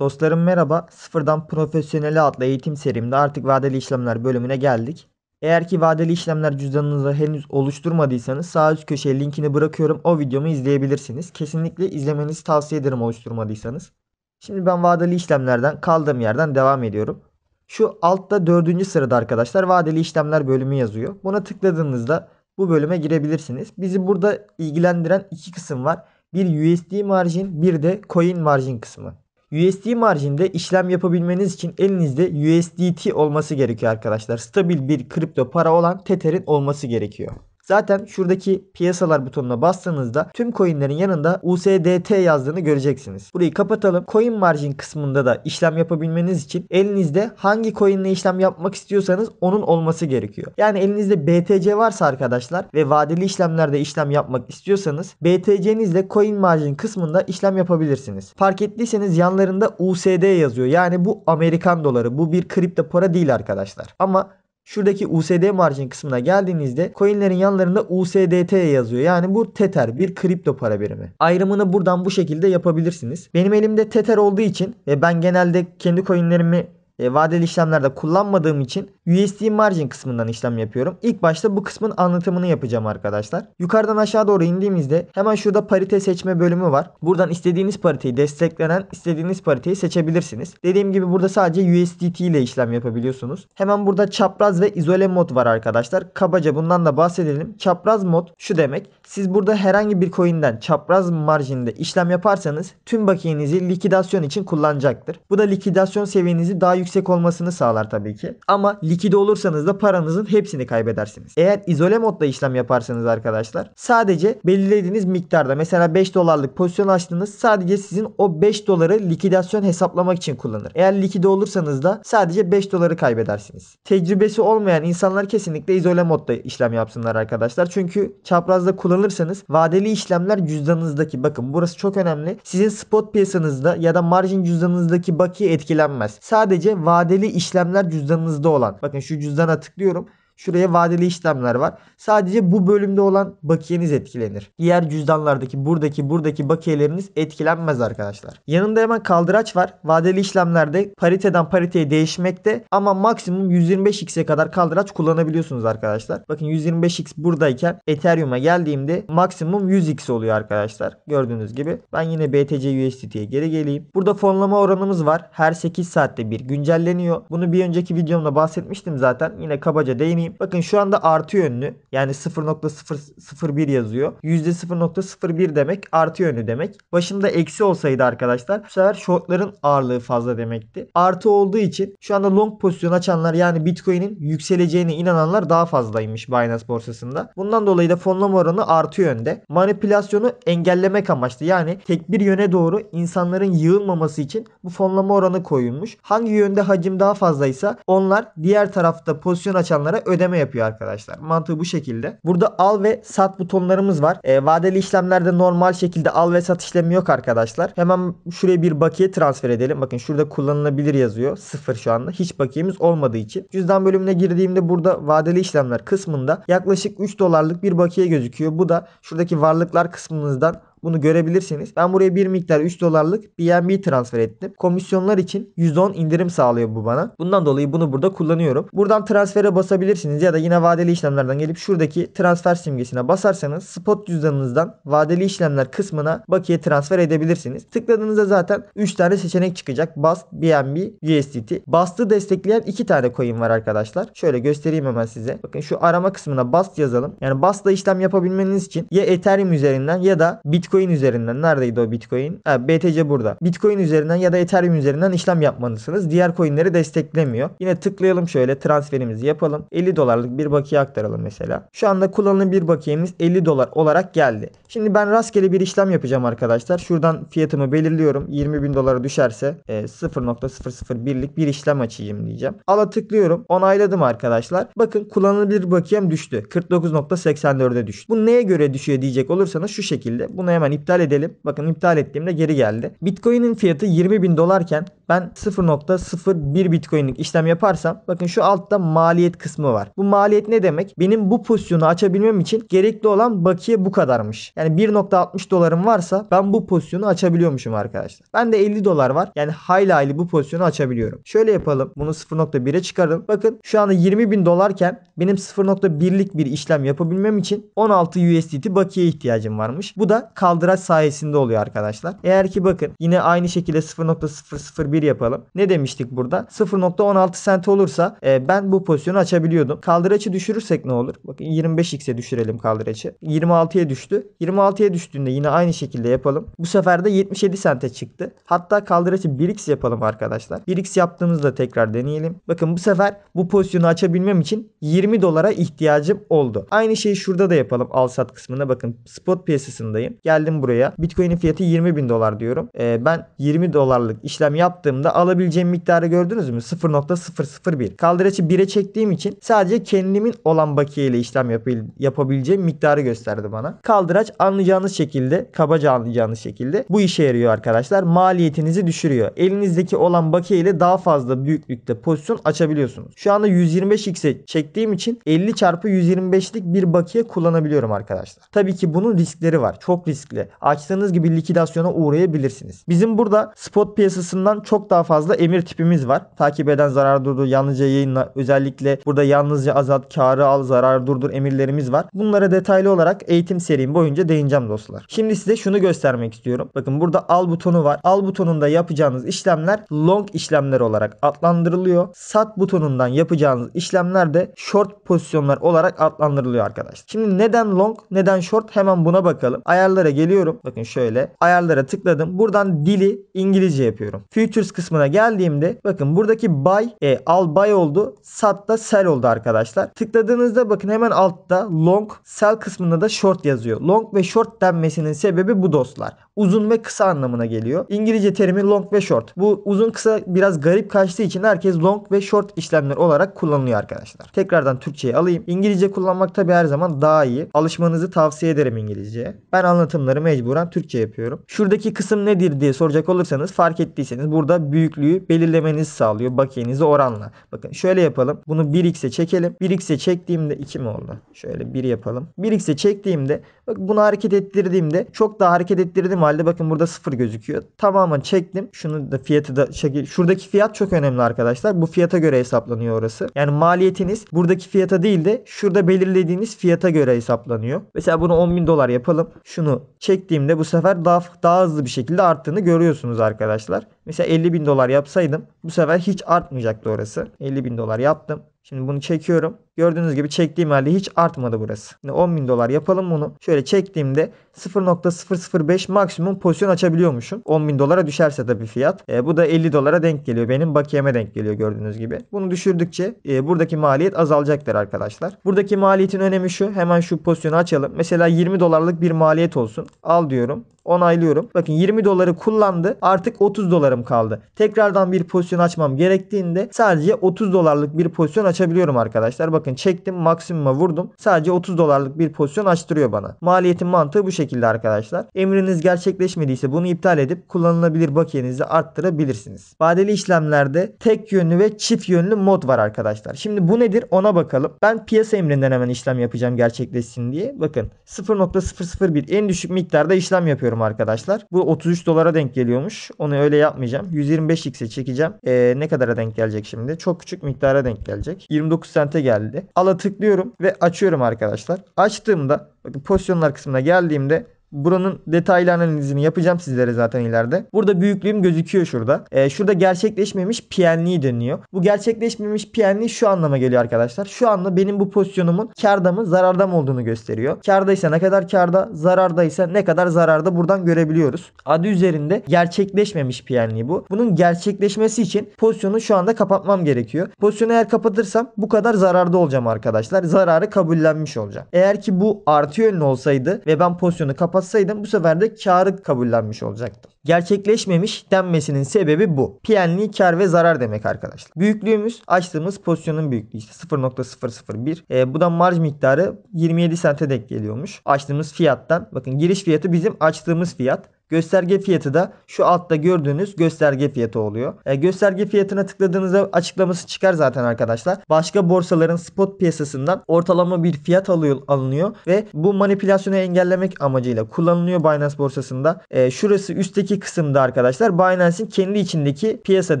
Dostlarım merhaba. Sıfırdan Profesyonele adlı eğitim serimde artık vadeli işlemler bölümüne geldik. Eğer ki vadeli işlemler cüzdanınızı henüz oluşturmadıysanız sağ üst köşeye linkini bırakıyorum. O videomu izleyebilirsiniz. Kesinlikle izlemenizi tavsiye ederim oluşturmadıysanız. Şimdi ben vadeli işlemlerden kaldığım yerden devam ediyorum. Şu altta dördüncü sırada arkadaşlar vadeli işlemler bölümü yazıyor. Buna tıkladığınızda bu bölüme girebilirsiniz. Bizi burada ilgilendiren iki kısım var. Bir USD margin, bir de coin margin kısmı. USD marjinde işlem yapabilmeniz için elinizde USDT olması gerekiyor arkadaşlar. Stabil bir kripto para olan Tether'in olması gerekiyor. Zaten şuradaki piyasalar butonuna bastığınızda tüm coinlerin yanında USDT yazdığını göreceksiniz. Burayı kapatalım. Coin margin kısmında da işlem yapabilmeniz için elinizde hangi coin ile işlem yapmak istiyorsanız onun olması gerekiyor. Yani elinizde BTC varsa arkadaşlar ve vadeli işlemlerde işlem yapmak istiyorsanız BTC'nizle coin margin kısmında işlem yapabilirsiniz. Fark ettiyseniz yanlarında USD yazıyor. Yani bu Amerikan doları. Bu bir kripto para değil arkadaşlar. Ama şuradaki USD margin kısmına geldiğinizde coinlerin yanlarında USDT yazıyor. Yani bu Tether bir kripto para birimi. Ayrımını buradan bu şekilde yapabilirsiniz. Benim elimde Tether olduğu için ve ben genelde kendi coinlerimi vadeli işlemlerde kullanmadığım için USD margin kısmından işlem yapıyorum. İlk başta bu kısmın anlatımını yapacağım arkadaşlar. Yukarıdan aşağı doğru indiğimizde hemen şurada parite seçme bölümü var. Buradan istediğiniz pariteyi desteklenen istediğiniz pariteyi seçebilirsiniz. Dediğim gibi burada sadece USDT ile işlem yapabiliyorsunuz. Hemen burada çapraz ve izole mod var arkadaşlar. Kabaca bundan da bahsedelim. Çapraz mod şu demek. Siz burada herhangi bir coin'den çapraz marjinde işlem yaparsanız tüm bakiyenizi likidasyon için kullanacaktır. Bu da likidasyon seviyenizi daha yüksek olmasını sağlar tabii ki. Ama likide olursanız da paranızın hepsini kaybedersiniz. Eğer izole modda işlem yaparsanız arkadaşlar sadece belirlediğiniz miktarda mesela 5 dolarlık pozisyon açtınız, sadece sizin o 5 doları likidasyon hesaplamak için kullanır. Eğer likide olursanız da sadece 5 doları kaybedersiniz. Tecrübesi olmayan insanlar kesinlikle izole modda işlem yapsınlar arkadaşlar. Çünkü çaprazda kullanırsanız vadeli işlemler cüzdanınızdaki, bakın burası çok önemli, sizin spot piyasanızda ya da margin cüzdanınızdaki bakiye etkilenmez. Sadece vadeli işlemler cüzdanınızda olan, bakın şu cüzdana tıklıyorum. Şuraya vadeli işlemler var. Sadece bu bölümde olan bakiyeniz etkilenir. Diğer cüzdanlardaki buradaki bakiyeleriniz etkilenmez arkadaşlar. Yanında hemen kaldıraç var. Vadeli işlemlerde pariteden pariteye değişmekte ama maksimum 125x'e kadar kaldıraç kullanabiliyorsunuz arkadaşlar. Bakın 125x buradayken Ethereum'a geldiğimde maksimum 100x oluyor arkadaşlar. Gördüğünüz gibi. Ben yine BTC USDT'ye geri geleyim. Burada fonlama oranımız var. Her 8 saatte bir güncelleniyor. Bunu bir önceki videomda bahsetmiştim zaten. Yine kabaca değineyim. Bakın şu anda artı yönlü, yani 0.001 yazıyor. %0.01 demek artı yönlü demek. Başında eksi olsaydı arkadaşlar bu sefer shortların ağırlığı fazla demekti. Artı olduğu için şu anda long pozisyon açanlar, yani Bitcoin'in yükseleceğine inananlar daha fazlaymış Binance borsasında. Bundan dolayı da fonlama oranı artı yönde. Manipülasyonu engellemek amaçlı, yani tek bir yöne doğru insanların yığılmaması için bu fonlama oranı koyulmuş. Hangi yönde hacim daha fazlaysa onlar diğer tarafta pozisyon açanlara ödeme yapıyor arkadaşlar. Mantığı bu şekilde. Burada al ve sat butonlarımız var. Vadeli işlemlerde normal şekilde al ve sat işlemi yok arkadaşlar. Hemen şuraya bir bakiye transfer edelim. Bakın şurada kullanılabilir yazıyor. 0 şu anda. Hiç bakiyemiz olmadığı için. Cüzdan bölümüne girdiğimde burada vadeli işlemler kısmında yaklaşık 3 dolarlık bir bakiye gözüküyor. Bu da şuradaki varlıklar kısmınızdan bunu görebilirsiniz. Ben buraya bir miktar 3 dolarlık BNB transfer ettim. Komisyonlar için %10 indirim sağlıyor bu bana. Bundan dolayı bunu burada kullanıyorum. Buradan transfere basabilirsiniz ya da yine vadeli işlemlerden gelip şuradaki transfer simgesine basarsanız spot cüzdanınızdan vadeli işlemler kısmına bakiye transfer edebilirsiniz. Tıkladığınızda zaten 3 tane seçenek çıkacak. BAST, BNB, USDT. BAST'ı destekleyen 2 tane coin var arkadaşlar. Şöyle göstereyim hemen size. Bakın şu arama kısmına BAST yazalım. Yani BAST'la işlem yapabilmeniz için ya Ethereum üzerinden ya da Bitcoin üzerinden, neredeydi o Bitcoin? BTC burada. Bitcoin üzerinden ya da Ethereum üzerinden işlem yapmalısınız. Diğer coinleri desteklemiyor. Yine tıklayalım, şöyle transferimizi yapalım. 50 dolarlık bir bakiye aktaralım mesela. Şu anda kullanılan bir bakiyemiz 50 dolar olarak geldi. Şimdi ben rastgele bir işlem yapacağım arkadaşlar. Şuradan fiyatımı belirliyorum. 20 bin dolara düşerse 0.001'lik bir işlem açayım diyeceğim. Ala tıklıyorum. Onayladım arkadaşlar. Bakın kullanılabilir bakiyem düştü. 49.84'e düştü. Bu neye göre düşüyor diyecek olursanız şu şekilde. Bunu hemen iptal edelim. Bakın iptal ettiğimde geri geldi. Bitcoin'in fiyatı 20 bin dolarken ben 0.01 Bitcoin'lik işlem yaparsam bakın şu altta maliyet kısmı var. Bu maliyet ne demek? Benim bu pozisyonu açabilmem için gerekli olan bakiye bu kadarmış. Yani 1.60 dolarım varsa ben bu pozisyonu açabiliyormuşum arkadaşlar. Ben de 50 dolar var. Yani hayli bu pozisyonu açabiliyorum. Şöyle yapalım. Bunu 0.1'e çıkaralım. Bakın şu anda 20.000 dolarken benim 0.1'lik bir işlem yapabilmem için 16 USDT bakiye ihtiyacım varmış. Bu da kaldıraç sayesinde oluyor arkadaşlar. Eğer ki bakın yine aynı şekilde 0.001 yapalım. Ne demiştik burada? 0.16 sent olursa ben bu pozisyonu açabiliyordum. Kaldıraçı düşürürsek ne olur? Bakın 25x'e düşürelim kaldıraçı. 26'ya düştü. 26'ya düştüğünde yine aynı şekilde yapalım. Bu sefer de 77 sente çıktı. Hatta kaldıraçı 1x yapalım arkadaşlar. 1x yaptığımızda tekrar deneyelim. Bakın bu sefer bu pozisyonu açabilmem için 20 dolara ihtiyacım oldu. Aynı şeyi şurada da yapalım. Al sat kısmına bakın. Spot piyasasındayım. Geldim buraya. Bitcoin'in fiyatı 20.000 dolar diyorum. Ben 20 dolarlık işlem yaptığımda alabileceğim miktarı gördünüz mü? 0.001. Kaldıraçı 1'e çektiğim için sadece kendimin olan bakiye ile işlem yapabileceğim miktarı gösterdi bana. Kaldıraç anlayacağınız şekilde, kabaca anlayacağınız şekilde bu işe yarıyor arkadaşlar. Maliyetinizi düşürüyor. Elinizdeki olan bakiye ile daha fazla büyüklükte pozisyon açabiliyorsunuz. Şu anda 125x'e çektiğim için 50 çarpı 125'lik bir bakiye kullanabiliyorum arkadaşlar. Tabii ki bunun riskleri var. Çok riskli. Açtığınız gibi likidasyona uğrayabilirsiniz. Bizim burada spot piyasasından çok daha fazla emir tipimiz var. Takip eden zarar durdur, yalnızca yayınla, özellikle burada yalnızca azalt, karı al, zarar durdur emirlerimiz var. Bunlara detaylı olarak eğitim serim boyunca değineceğim dostlar. Şimdi size şunu göstermek istiyorum. Bakın burada al butonu var. Al butonunda yapacağınız işlemler long işlemler olarak adlandırılıyor. Sat butonundan yapacağınız işlemler de short pozisyonlar olarak adlandırılıyor arkadaşlar. Şimdi neden long, neden short, hemen buna bakalım. Ayarlara geliyorum. Bakın şöyle ayarlara tıkladım. Buradan dili İngilizce yapıyorum. Futures kısmına geldiğimde bakın buradaki buy al buy oldu. Sat da sell oldu arkadaşlar. Tıkladığınızda bakın hemen altta long, sell kısmında da short yazıyor. Long ve short denmesinin sebebi bu dostlar. Uzun ve kısa anlamına geliyor. İngilizce terimi long ve short. Bu uzun kısa biraz garip kaçtığı için herkes long ve short işlemler olarak kullanılıyor arkadaşlar. Tekrardan Türkçe'ye alayım. İngilizce kullanmak tabi her zaman daha iyi. Alışmanızı tavsiye ederim İngilizceye. Ben anlatımları mecburen Türkçe yapıyorum. Şuradaki kısım nedir diye soracak olursanız, fark ettiyseniz burada büyüklüğü belirlemenizi sağlıyor bakiyenizi oranla. Bakın şöyle yapalım. Bunu 1x'e çekelim. 1x'e çektiğimde 2 mi oldu? Şöyle 1 yapalım. 1x'e çektiğimde bak bunu hareket ettirdiğimde, çok daha hareket ettirdiğim halde bakın burada 0 gözüküyor. Tamamen çektim. Şunu da fiyatı da şuradaki fiyat çok önemli arkadaşlar. Bu fiyata göre hesaplanıyor orası. Yani maliyetiniz buradaki fiyata değil de şurada belirlediğiniz fiyata göre hesaplanıyor. Mesela bunu 10.000 dolar yapalım. Şunu çektiğimde bu sefer daha hızlı bir şekilde arttığını görüyorsunuz arkadaşlar. Mesela 50.000 dolar yapsaydım bu sefer hiç artmayacaktı orası. 50.000 dolar yaptım. Şimdi bunu çekiyorum. Gördüğünüz gibi çektiğim halde hiç artmadı burası. Şimdi 10.000 dolar yapalım bunu. Şöyle çektiğimde 0.005 maksimum pozisyon açabiliyormuşum. 10.000 dolara düşerse tabii fiyat. Bu da 50 dolara denk geliyor. Benim bakiyeme denk geliyor gördüğünüz gibi. Bunu düşürdükçe buradaki maliyet azalacaktır arkadaşlar. Buradaki maliyetin önemi şu. Hemen şu pozisyonu açalım. Mesela 20 dolarlık bir maliyet olsun. Al diyorum. Onaylıyorum. Bakın 20 doları kullandı. Artık 30 dolarım kaldı. Tekrardan bir pozisyon açmam gerektiğinde sadece 30 dolarlık bir pozisyon açabiliyorum arkadaşlar. Bakın çektim, maksimuma vurdum. Sadece 30 dolarlık bir pozisyon açtırıyor bana. Maliyetin mantığı bu şekilde arkadaşlar. Emriniz gerçekleşmediyse bunu iptal edip kullanılabilir bakiyenizi arttırabilirsiniz. Vadeli işlemlerde tek yönlü ve çift yönlü mod var arkadaşlar. Şimdi bu nedir ona bakalım. Ben piyasa emrinden hemen işlem yapacağım gerçekleşsin diye. Bakın 0.001 en düşük miktarda işlem yapıyorum arkadaşlar. Bu 33 dolara denk geliyormuş. Onu öyle yapmayacağım. 125x'e çekeceğim. Ne kadara denk gelecek şimdi? Çok küçük miktara denk gelecek. 29 sente geldi. Ala tıklıyorum ve açıyorum arkadaşlar. Açtığımda bakın pozisyonlar kısmına geldiğimde buranın detaylı analizini yapacağım sizlere zaten ileride. Burada büyüklüğüm gözüküyor şurada. Şurada gerçekleşmemiş PNL deniyor. Bu gerçekleşmemiş PNL şu anlama geliyor arkadaşlar. Şu anda benim bu pozisyonumun kârda mı zararda mı olduğunu gösteriyor. Kârdaysa ne kadar kârda, zarardaysa ne kadar zararda buradan görebiliyoruz. Adı üzerinde gerçekleşmemiş PNL bu. Bunun gerçekleşmesi için pozisyonu şu anda kapatmam gerekiyor. Pozisyonu eğer kapatırsam bu kadar zararda olacağım arkadaşlar. Zararı kabullenmiş olacağım. Eğer ki bu artı yönlü olsaydı ve ben pozisyonu kapatsaydım bu sefer de karı kabullenmiş olacaktım. Gerçekleşmemiş denmesinin sebebi bu. PNL kar ve zarar demek arkadaşlar. Büyüklüğümüz açtığımız pozisyonun büyüklüğü işte 0.001. Bu da marj miktarı 27 sente denk geliyormuş. Açtığımız fiyattan. Bakın giriş fiyatı bizim açtığımız fiyat. Gösterge fiyatı da şu altta gördüğünüz gösterge fiyatı oluyor. Gösterge fiyatına tıkladığınızda açıklaması çıkar zaten arkadaşlar. Başka borsaların spot piyasasından ortalama bir fiyat alınıyor ve bu manipülasyonu engellemek amacıyla kullanılıyor Binance borsasında. Şurası üstteki kısımda arkadaşlar Binance'in kendi içindeki piyasa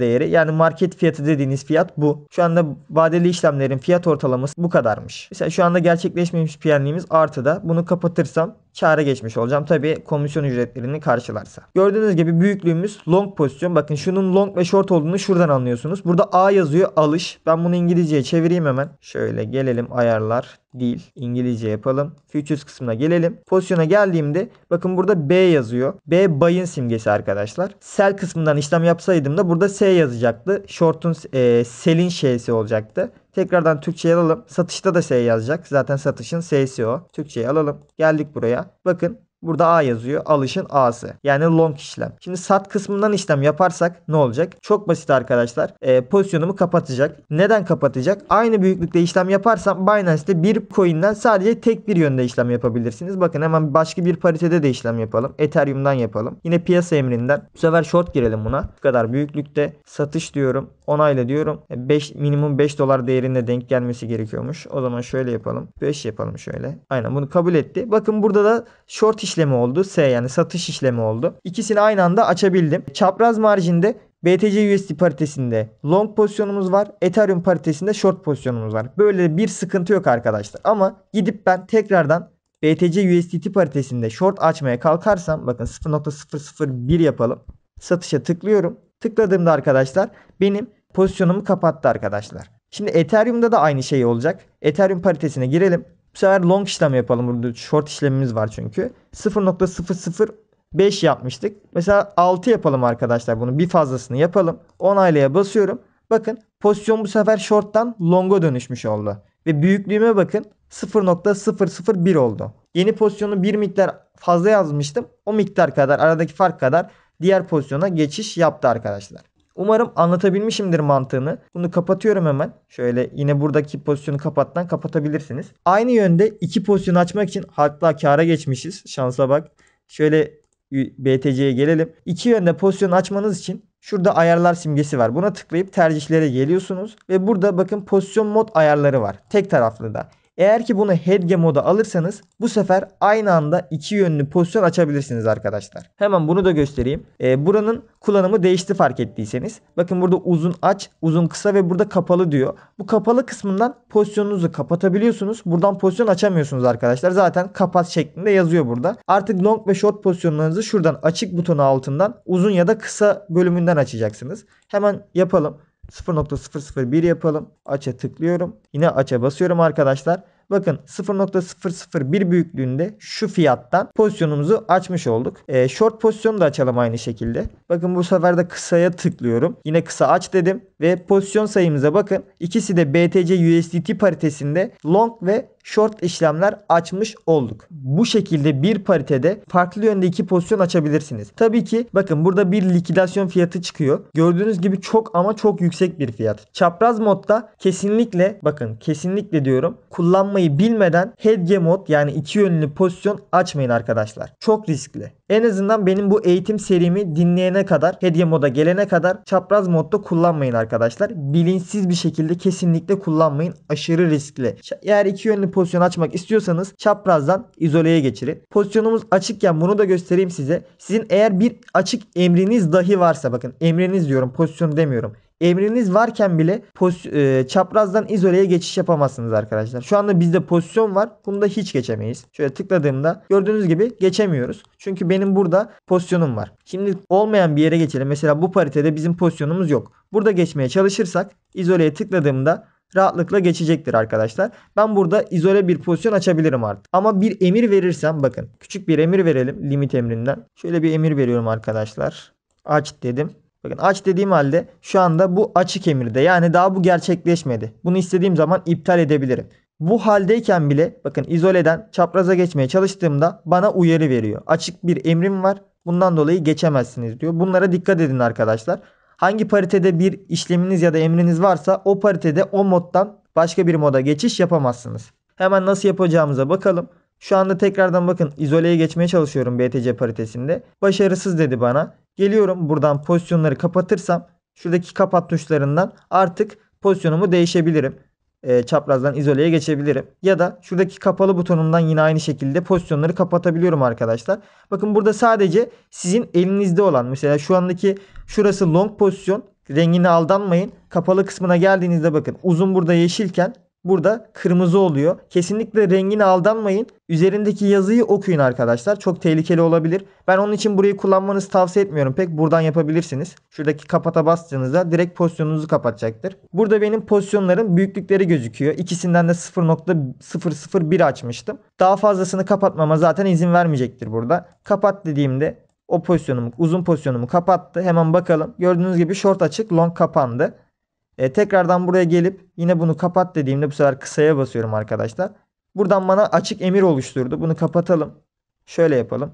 değeri, yani market fiyatı dediğiniz fiyat bu. Şu anda vadeli işlemlerin fiyat ortalaması bu kadarmış. Mesela şu anda gerçekleşmemiş PNL'imiz artıda. Bunu kapatırsam kâra geçmiş olacağım. Tabii komisyon ücretlerini karşılarsa. Gördüğünüz gibi büyüklüğümüz long pozisyon. Bakın şunun long ve short olduğunu şuradan anlıyorsunuz. Burada A yazıyor, alış. Ben bunu İngilizceye çevireyim hemen. Şöyle gelelim, ayarlar, dil, İngilizce yapalım. Futures kısmına gelelim. Pozisyona geldiğimde bakın burada B yazıyor. B buy'ın simgesi arkadaşlar. Sell kısmından işlem yapsaydım da burada S yazacaktı. Short'un sell'in Ş'si olacaktı. Tekrardan Türkçe'ye alalım. Satışta da S yazacak. Zaten satışın S'si o. Türkçe'ye alalım. Geldik buraya. Bakın burada A yazıyor. Alışın A'sı. Yani long işlem. Şimdi sat kısmından işlem yaparsak ne olacak? Çok basit arkadaşlar. Pozisyonumu kapatacak. Neden kapatacak? Aynı büyüklükte işlem yaparsam Binance'te bir coin'den sadece tek bir yönde işlem yapabilirsiniz. Bakın hemen başka bir paritede de işlem yapalım. Ethereum'dan yapalım. Yine piyasa emrinden. Bu sefer short girelim buna. Bu kadar büyüklükte satış diyorum. Onayla diyorum. Minimum 5 dolar değerinde denk gelmesi gerekiyormuş. O zaman şöyle yapalım. 5 yapalım şöyle. Aynen, bunu kabul etti. Bakın burada da short işlemi oldu. S, yani satış işlemi oldu. İkisini aynı anda açabildim. Çapraz marjinde BTC USD paritesinde long pozisyonumuz var. Ethereum paritesinde short pozisyonumuz var. Böyle bir sıkıntı yok arkadaşlar. Ama gidip ben tekrardan BTC USDT paritesinde short açmaya kalkarsam, bakın 0.001 yapalım. Satışa tıklıyorum. Tıkladığımda arkadaşlar benim pozisyonumu kapattı arkadaşlar. Şimdi Ethereum'da da aynı şey olacak. Ethereum paritesine girelim. Bu sefer long işlem yapalım. Burada short işlemimiz var çünkü. 0.005 yapmıştık. Mesela 6 yapalım arkadaşlar bunu. Bir fazlasını yapalım. Onaylaya basıyorum. Bakın pozisyon bu sefer short'tan long'a dönüşmüş oldu. Ve büyüklüğüme bakın 0.001 oldu. Yeni pozisyonu bir miktar fazla yazmıştım. O miktar kadar, aradaki fark kadar diğer pozisyona geçiş yaptı arkadaşlar. Umarım anlatabilmişimdir mantığını. Bunu kapatıyorum hemen. Şöyle yine buradaki pozisyonu kapatabilirsiniz. Aynı yönde iki pozisyonu açmak için, hatta kâra geçmişiz. Şansa bak. Şöyle BTC'ye gelelim. İki yönde pozisyonu açmanız için şurada ayarlar simgesi var. Buna tıklayıp tercihlere geliyorsunuz. Ve burada bakın pozisyon mod ayarları var. Tek taraflı da. Eğer ki bunu HEDGE moda alırsanız bu sefer aynı anda iki yönlü pozisyon açabilirsiniz arkadaşlar. Hemen bunu da göstereyim. Buranın kullanımı değişti fark ettiyseniz. Bakın burada uzun aç, uzun kısa ve burada kapalı diyor. Bu kapalı kısmından pozisyonunuzu kapatabiliyorsunuz. Buradan pozisyon açamıyorsunuz arkadaşlar. Zaten kapat şeklinde yazıyor burada. Artık long ve short pozisyonlarınızı şuradan açık butonu altından uzun ya da kısa bölümünden açacaksınız. Hemen yapalım. 0.001 yapalım. Aç'a tıklıyorum. Yine aç'a basıyorum arkadaşlar. Bakın 0.001 büyüklüğünde şu fiyattan pozisyonumuzu açmış olduk. Short pozisyonu da açalım aynı şekilde. Bakın bu sefer de kısaya tıklıyorum. Yine kısa aç dedim. Ve pozisyon sayımıza bakın. İkisi de BTC USDT paritesinde long ve short işlemler açmış olduk. Bu şekilde bir paritede farklı yönde iki pozisyon açabilirsiniz. Tabii ki bakın burada bir likidasyon fiyatı çıkıyor. Gördüğünüz gibi çok ama çok yüksek bir fiyat. Çapraz modda kesinlikle, bakın kesinlikle diyorum, kullanmayı bilmeden HEDGE mod, yani iki yönlü pozisyon açmayın arkadaşlar. Çok riskli. En azından benim bu eğitim serimi dinleyene kadar, HEDGE moda gelene kadar çapraz modda kullanmayın arkadaşlar. Bilinçsiz bir şekilde kesinlikle kullanmayın. Aşırı riskli. Eğer iki yönlü pozisyon açmak istiyorsanız çaprazdan izoleye geçirin. Pozisyonumuz açıkken bunu da göstereyim size. Sizin eğer bir açık emriniz dahi varsa, bakın emriniz diyorum, pozisyon demiyorum. Emriniz varken bile çaprazdan izoleye geçiş yapamazsınız arkadaşlar. Şu anda bizde pozisyon var. Bunda hiç geçemeyiz. Şöyle tıkladığımda gördüğünüz gibi geçemiyoruz. Çünkü benim burada pozisyonum var. Şimdi olmayan bir yere geçelim. Mesela bu paritede bizim pozisyonumuz yok. Burada geçmeye çalışırsak izoleye tıkladığımda rahatlıkla geçecektir arkadaşlar. Ben burada izole bir pozisyon açabilirim artık. Ama bir emir verirsem, bakın küçük bir emir verelim limit emrinden. Şöyle bir emir veriyorum arkadaşlar. Aç dedim. Bakın aç dediğim halde şu anda bu açık emirde. Yani daha bu gerçekleşmedi. Bunu istediğim zaman iptal edebilirim. Bu haldeyken bile bakın izoleden çapraza geçmeye çalıştığımda bana uyarı veriyor. Açık bir emrim var. Bundan dolayı geçemezsiniz diyor. Bunlara dikkat edin arkadaşlar. Hangi paritede bir işleminiz ya da emriniz varsa o paritede o moddan başka bir moda geçiş yapamazsınız. Hemen nasıl yapacağımıza bakalım. Şu anda tekrardan bakın izoleye geçmeye çalışıyorum BTC paritesinde. Başarısız dedi bana. Geliyorum buradan pozisyonları kapatırsam şuradaki kapat tuşlarından artık pozisyonumu değişebilirim. Çaprazdan izoleye geçebilirim. Ya da şuradaki kapalı butonundan yine aynı şekilde pozisyonları kapatabiliyorum arkadaşlar. Bakın burada sadece sizin elinizde olan mesela şu andaki şurası long pozisyon. Rengine aldanmayın. Kapalı kısmına geldiğinizde bakın uzun burada yeşilken burada kırmızı oluyor. Kesinlikle rengine aldanmayın. Üzerindeki yazıyı okuyun arkadaşlar. Çok tehlikeli olabilir. Ben onun için burayı kullanmanızı tavsiye etmiyorum. Pek buradan yapabilirsiniz. Şuradaki kapata bastığınızda direkt pozisyonunuzu kapatacaktır. Burada benim pozisyonların büyüklükleri gözüküyor. İkisinden de 0.001 açmıştım. Daha fazlasını kapatmama zaten izin vermeyecektir burada. Kapat dediğimde o pozisyonumu, uzun pozisyonumu kapattı. Hemen bakalım. Gördüğünüz gibi short açık, long kapandı. Tekrardan buraya gelip yine bunu kapat dediğimde bu sefer kısaya basıyorum arkadaşlar. Buradan bana açık emir oluşturdu. Bunu kapatalım. Şöyle yapalım.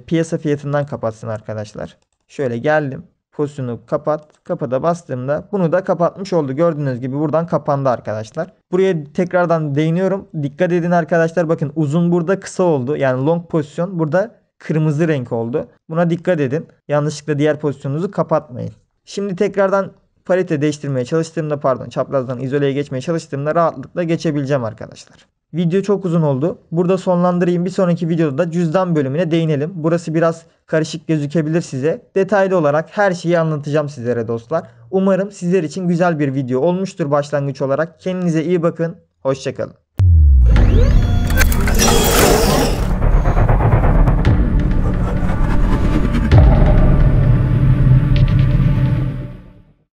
Piyasa fiyatından kapatsın arkadaşlar. Şöyle geldim. Pozisyonu kapat. Kapata bastığımda bunu da kapatmış oldu. Gördüğünüz gibi buradan kapandı arkadaşlar. Buraya tekrardan değiniyorum. Dikkat edin arkadaşlar. Bakın uzun burada kısa oldu. Yani long pozisyon burada kırmızı renk oldu. Buna dikkat edin. Yanlışlıkla diğer pozisyonunuzu kapatmayın. Şimdi tekrardan parite değiştirmeye çalıştığımda çaprazdan izoleye geçmeye çalıştığımda rahatlıkla geçebileceğim arkadaşlar. Video çok uzun oldu. Burada sonlandırayım. Bir sonraki videoda da cüzdan bölümüne değinelim. Burası biraz karışık gözükebilir size. Detaylı olarak her şeyi anlatacağım sizlere dostlar. Umarım sizler için güzel bir video olmuştur başlangıç olarak. Kendinize iyi bakın. Hoşça kalın.